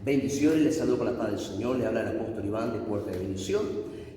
Bendiciones, les saludo con la paz del Señor, le habla el apóstol Iván de Puerta de Bendición.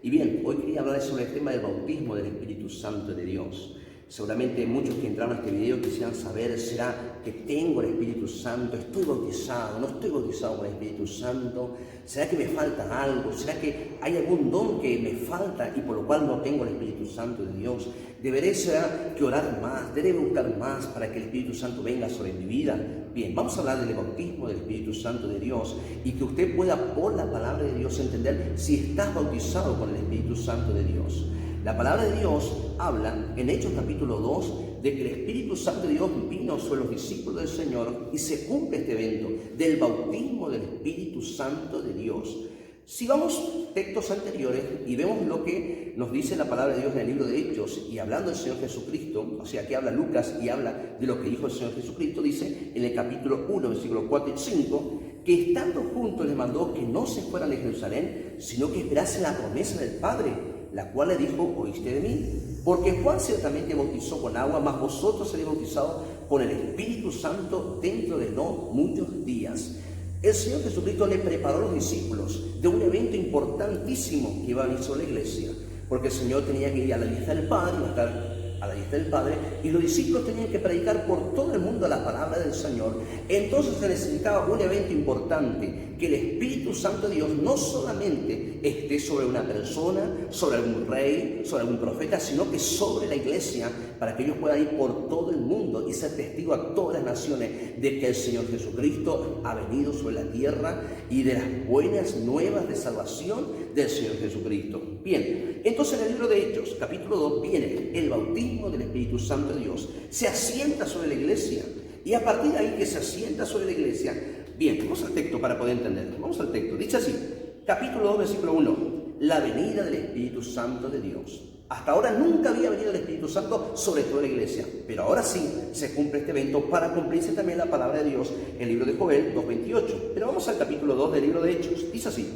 Y bien, hoy quería hablar sobre el tema del bautismo del Espíritu Santo de Dios. Seguramente muchos que entraron a este video quisieran saber, ¿será que tengo el Espíritu Santo? ¿Estoy bautizado? ¿No estoy bautizado con el Espíritu Santo? ¿Será que me falta algo? ¿Será que hay algún don que me falta y por lo cual no tengo el Espíritu Santo de Dios? ¿Deberé será que orar más? ¿Deberé buscar más para que el Espíritu Santo venga sobre mi vida? Bien, vamos a hablar del bautismo del Espíritu Santo de Dios y que usted pueda por la palabra de Dios entender si estás bautizado con el Espíritu Santo de Dios. La palabra de Dios habla en Hechos capítulo 2 de que el Espíritu Santo de Dios vino sobre los discípulos del Señor y se cumple este evento del bautismo del Espíritu Santo de Dios. Si vamos textos anteriores y vemos lo que nos dice la palabra de Dios en el libro de Hechos y hablando del Señor Jesucristo, o sea, que habla Lucas y habla de lo que dijo el Señor Jesucristo, dice en el capítulo 1, versículos 4 y 5, que estando juntos les mandó que no se fueran de Jerusalén, sino que esperasen la promesa del Padre, la cual le dijo, oíste de mí, porque Juan ciertamente bautizó con agua, mas vosotros seréis bautizados con el Espíritu Santo dentro de no muchos días. El Señor Jesucristo le preparó a los discípulos de un evento importantísimo que iba a venir sobre la iglesia, porque el Señor tenía que ir a la diestra del Padre, iba a estar a la diestra del Padre, y los discípulos tenían que predicar por todo el mundo la palabra del Señor. Entonces se necesitaba un evento importante, que el Espíritu Santo de Dios no solamente esté sobre una persona, sobre algún rey, sobre algún profeta, sino que sobre la iglesia, para que ellos puedan ir por todo el mundo y ser testigos a todas las naciones de que el Señor Jesucristo ha venido sobre la tierra y de las buenas nuevas de salvación del Señor Jesucristo. Bien, entonces en el libro de Hechos, capítulo 2, viene el bautismo del Espíritu Santo de Dios, se asienta sobre la iglesia, y a partir de ahí que se asienta sobre la iglesia, bien, vamos al texto para poder entender, vamos al texto, dice así, capítulo 2, versículo 1, la venida del Espíritu Santo de Dios. Hasta ahora nunca había venido el Espíritu Santo sobre toda la iglesia, pero ahora sí se cumple este evento para cumplirse también la palabra de Dios en el libro de Joel 2:28. Pero vamos al capítulo 2 del libro de Hechos, dice así,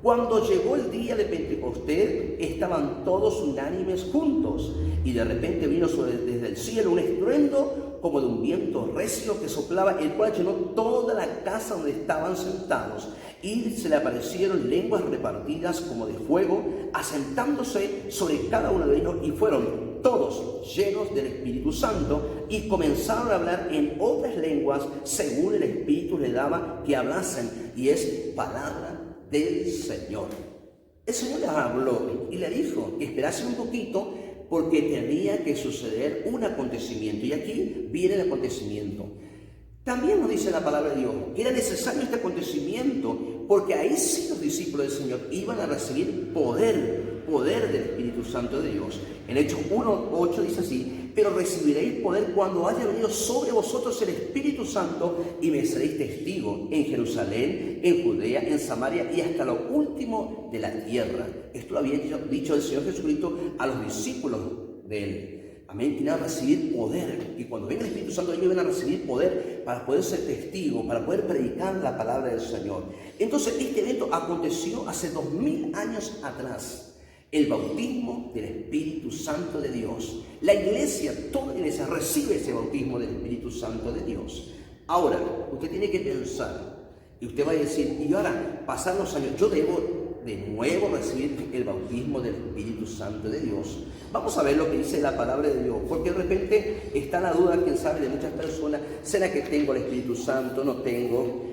cuando llegó el día de Pentecostés, estaban todos unánimes juntos, y de repente vino desde el cielo un estruendo como de un viento recio que soplaba, el cual llenó toda la casa donde estaban sentados, y se le aparecieron lenguas repartidas como de fuego, asentándose sobre cada uno de ellos, y fueron todos llenos del Espíritu Santo, y comenzaron a hablar en otras lenguas según el Espíritu le daba que hablasen, y es palabra del Señor. El Señor le habló y le dijo que esperase un poquito porque tenía que suceder un acontecimiento. Y aquí viene el acontecimiento. También nos dice la palabra de Dios que era necesario este acontecimiento porque ahí sí los discípulos del Señor iban a recibir poder del Espíritu Santo de Dios. En Hechos 1:8 dice así, pero recibiréis poder cuando haya venido sobre vosotros el Espíritu Santo y me seréis testigos en Jerusalén, en Judea, en Samaria y hasta lo último de la tierra. Esto lo había dicho el Señor Jesucristo a los discípulos de Él. Amén, que iban a recibir poder, y cuando venga el Espíritu Santo ellos van a recibir poder para poder ser testigos, para poder predicar la palabra del Señor. Entonces este evento aconteció hace 2000 años atrás, el bautismo del Espíritu Santo de Dios. La iglesia, toda la iglesia recibe ese bautismo del Espíritu Santo de Dios. Ahora, usted tiene que pensar, y usted va a decir, y ahora, pasan los años, yo debo de nuevo recibir el bautismo del Espíritu Santo de Dios. Vamos a ver lo que dice la palabra de Dios, porque de repente está la duda, quién sabe, de muchas personas, ¿será que tengo el Espíritu Santo? ¿No tengo?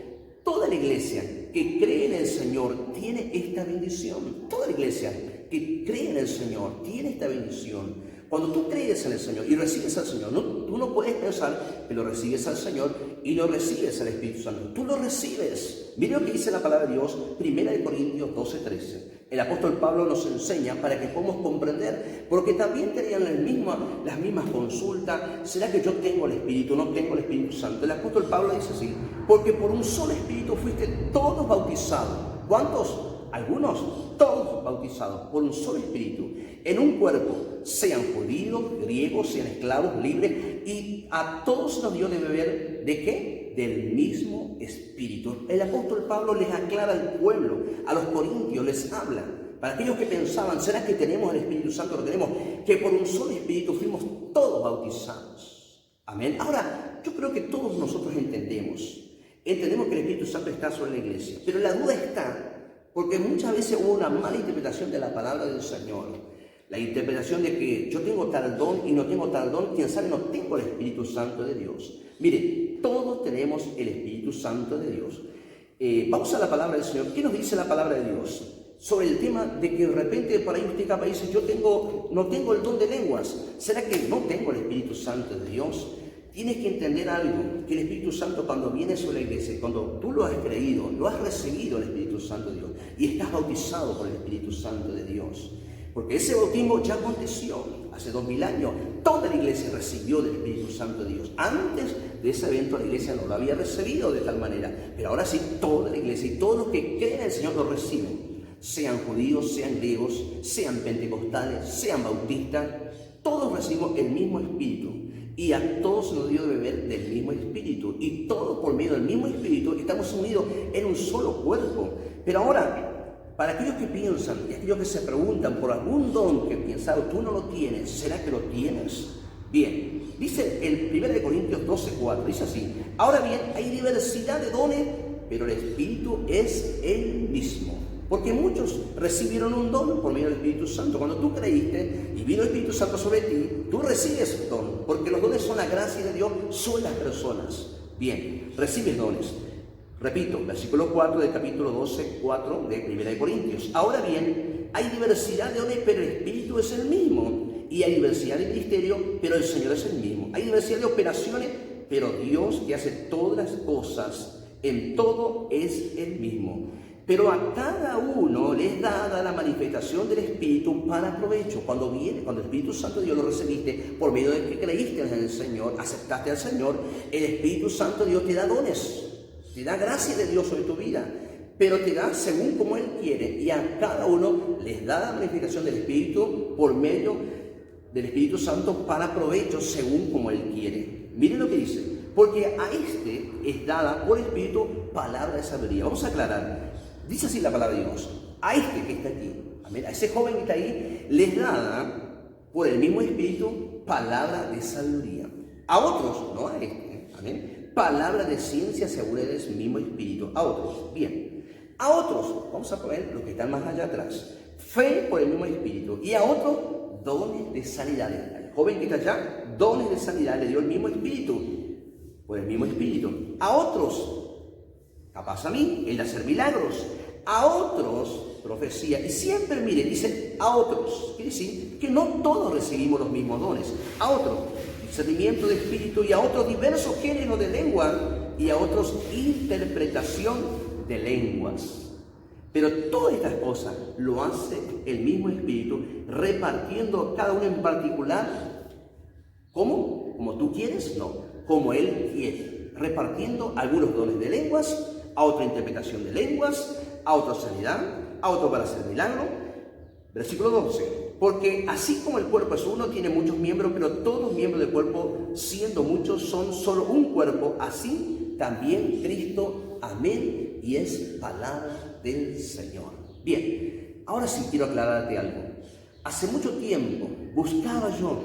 Toda la iglesia que cree en el Señor tiene esta bendición. Toda la iglesia que cree en el Señor tiene esta bendición. Cuando tú crees en el Señor y recibes al Señor, tú no puedes pensar que lo recibes al Señor y lo recibes al Espíritu Santo. Tú lo recibes. Mire lo que dice la palabra de Dios, 1 Corintios 12:13. El apóstol Pablo nos enseña para que podamos comprender, porque también tenían las mismas consultas. ¿Será que yo tengo el Espíritu? ¿No tengo el Espíritu Santo? El apóstol Pablo dice así, porque por un solo Espíritu fuiste todos bautizados. ¿Cuántos? Algunos, todos bautizados por un solo Espíritu, en un cuerpo, sean judíos, griegos, sean esclavos, libres, y a todos nos dio de beber, ¿de qué? Del mismo Espíritu. El apóstol Pablo les aclara al pueblo, a los corintios les habla, para aquellos que pensaban, ¿será que tenemos el Espíritu Santo? Lo tenemos, que por un solo Espíritu fuimos todos bautizados. Amén. Ahora, yo creo que todos nosotros entendemos entendemos que el Espíritu Santo está sobre la iglesia, pero la duda está porque muchas veces hubo una mala interpretación de la palabra del Señor. La interpretación de que yo tengo tal don y no tengo tal don, quién sabe, no tengo el Espíritu Santo de Dios. Mire, todos tenemos el Espíritu Santo de Dios. Vamos a la palabra del Señor. ¿Qué nos dice la palabra de Dios? Sobre el tema de que de repente por ahí usted capaz dice, no tengo el don de lenguas. ¿Será que no tengo el Espíritu Santo de Dios? Tienes que entender algo, que el Espíritu Santo cuando viene sobre la iglesia, cuando tú lo has creído, lo has recibido el Espíritu Santo de Dios y estás bautizado por el Espíritu Santo de Dios. Porque ese bautismo ya aconteció hace 2000 años. Toda la iglesia recibió del Espíritu Santo de Dios. Antes de ese evento la iglesia no lo había recibido de tal manera. Pero ahora sí, toda la iglesia y todos los que creen en el Señor lo reciben. Sean judíos, sean griegos, sean pentecostales, sean bautistas. Todos recibimos el mismo Espíritu. Y a todos se nos dio de beber del mismo Espíritu. Y todos por medio del mismo Espíritu estamos unidos en un solo cuerpo. Pero ahora, para aquellos que piensan y aquellos que se preguntan por algún don que piensan, tú no lo tienes, ¿será que lo tienes? Bien, dice el 1 Corintios 12:4, dice así, ahora bien, hay diversidad de dones, pero el Espíritu es el mismo. Porque muchos recibieron un don por medio del Espíritu Santo. Cuando tú creíste y vino el Espíritu Santo sobre ti, tú recibes don, porque los dones son la gracia de Dios sobre las personas. Bien, recibes dones. Repito, versículo 4 del capítulo 12:4 de 1 Corintios. Ahora bien, hay diversidad de dones, pero el Espíritu es el mismo. Y hay diversidad de ministerio, pero el Señor es el mismo. Hay diversidad de operaciones, pero Dios que hace todas las cosas, en todo es el mismo. Pero a cada uno le es dada la manifestación del Espíritu para provecho. Cuando el Espíritu Santo de Dios lo recibiste, por medio de que creíste en el Señor, aceptaste al Señor, el Espíritu Santo de Dios te da dones. Te da gracia de Dios sobre tu vida, pero te da según como Él quiere, y a cada uno les da la manifestación del Espíritu por medio del Espíritu Santo para provecho según como Él quiere. Miren lo que dice, porque a este es dada por Espíritu palabra de sabiduría. Vamos a aclarar, dice así la palabra de Dios, a este que está aquí, amén, a ese joven que está ahí, les dada por el mismo Espíritu palabra de sabiduría. A otros, no a este, amén, palabra de ciencia según el mismo Espíritu. A otros, bien. A otros, vamos a poner los que están más allá atrás, fe por el mismo Espíritu. Y a otros, dones de sanidad. Al joven que está allá, dones de sanidad, le dio el mismo Espíritu, por el mismo Espíritu. A otros, capaz a mí, el de hacer milagros. A otros, profecía. Y siempre, mire, dice a otros. Quiere decir que no todos recibimos los mismos dones. A otros, discernimiento de espíritu, y a otros diversos géneros de lengua, y a otros interpretación de lenguas. Pero todas estas cosas lo hace el mismo Espíritu, repartiendo cada uno en particular. ¿Cómo? ¿Como tú quieres? No, como Él quiere. Repartiendo algunos dones de lenguas, a otra interpretación de lenguas, a otra sanidad, a otro para hacer milagro. Versículo 12. Porque así como el cuerpo es uno, tiene muchos miembros, pero todos los miembros del cuerpo, siendo muchos, son solo un cuerpo. Así también Cristo, amén, y es palabra del Señor. Bien, ahora sí quiero aclararte algo. Hace mucho tiempo buscaba yo,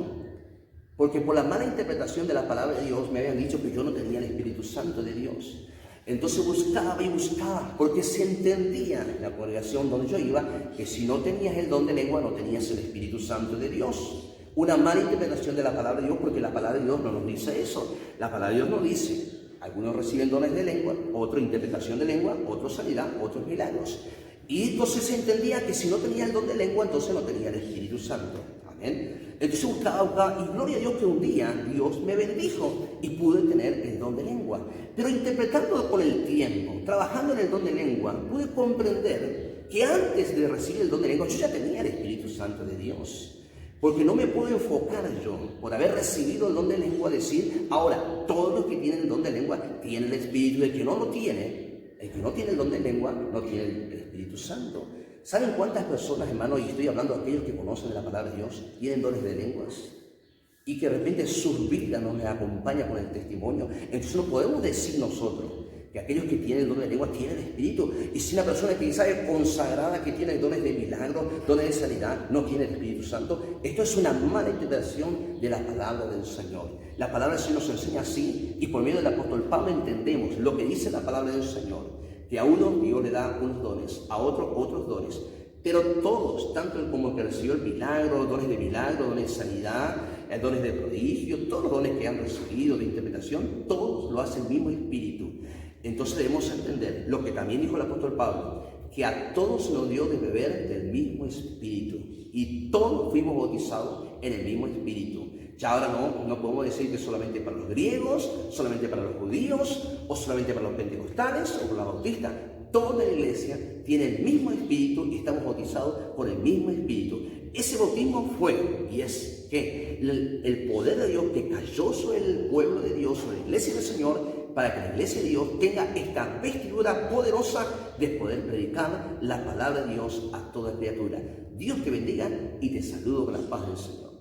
porque por la mala interpretación de la palabra de Dios me habían dicho que yo no tenía el Espíritu Santo de Dios. Entonces buscaba y buscaba, porque se entendía en la congregación donde yo iba que si no tenías el don de lengua no tenías el Espíritu Santo de Dios. Una mala interpretación de la palabra de Dios, porque la palabra de Dios no nos dice eso. La palabra de Dios nos dice, algunos reciben dones de lengua, otros interpretación de lengua, otros sanidad, otros milagros. Y entonces se entendía que si no tenía el don de lengua, entonces no tenía el Espíritu Santo. Amén. Entonces buscaba, y gloria a Dios que un día Dios me bendijo y pude tener el don de lengua. Pero interpretando con el tiempo, trabajando en el don de lengua, pude comprender que antes de recibir el don de lengua yo ya tenía el Espíritu Santo de Dios. Porque no me puedo enfocar yo, por haber recibido el don de lengua, decir, ahora, todos los que tienen el don de lengua tienen el Espíritu, el que no lo tiene, el que no tiene el don de lengua, no tiene el Espíritu Santo. ¿Saben cuántas personas, hermanos, y estoy hablando de aquellos que conocen la palabra de Dios, tienen dones de lenguas? Y que de repente sus vidas nos acompañan con el testimonio. Entonces no podemos decir nosotros que aquellos que tienen el don de lengua tienen el Espíritu. Y si una persona que sabe consagrada, que tiene dones de milagro, dones de sanidad, no tiene el Espíritu Santo, Esto es una mala interpretación de la palabra del Señor. La palabra del Señor nos enseña así, y por medio del apóstol Pablo entendemos lo que dice la palabra del Señor, que a uno Dios le da unos dones, a otro otros dones, pero todos, tanto como el que recibió el milagro, dones de milagro, dones de sanidad, dones de prodigio, todos los dones que han recibido de interpretación, todos lo hace el mismo Espíritu. Entonces debemos entender lo que también dijo el apóstol Pablo, que a todos se nos dio de beber del mismo Espíritu, y todos fuimos bautizados en el mismo Espíritu. Ya ahora no podemos decir que solamente para los griegos, solamente para los judíos, o solamente para los pentecostales, o para los bautistas. Toda la iglesia tiene el mismo Espíritu y estamos bautizados por el mismo Espíritu. Ese bautismo fue, y es que el poder de Dios que cayó sobre el pueblo de Dios, sobre la iglesia del Señor, para que la iglesia de Dios tenga esta vestidura poderosa de poder predicar la palabra de Dios a toda criatura. Dios te bendiga y te saludo con la paz del Señor.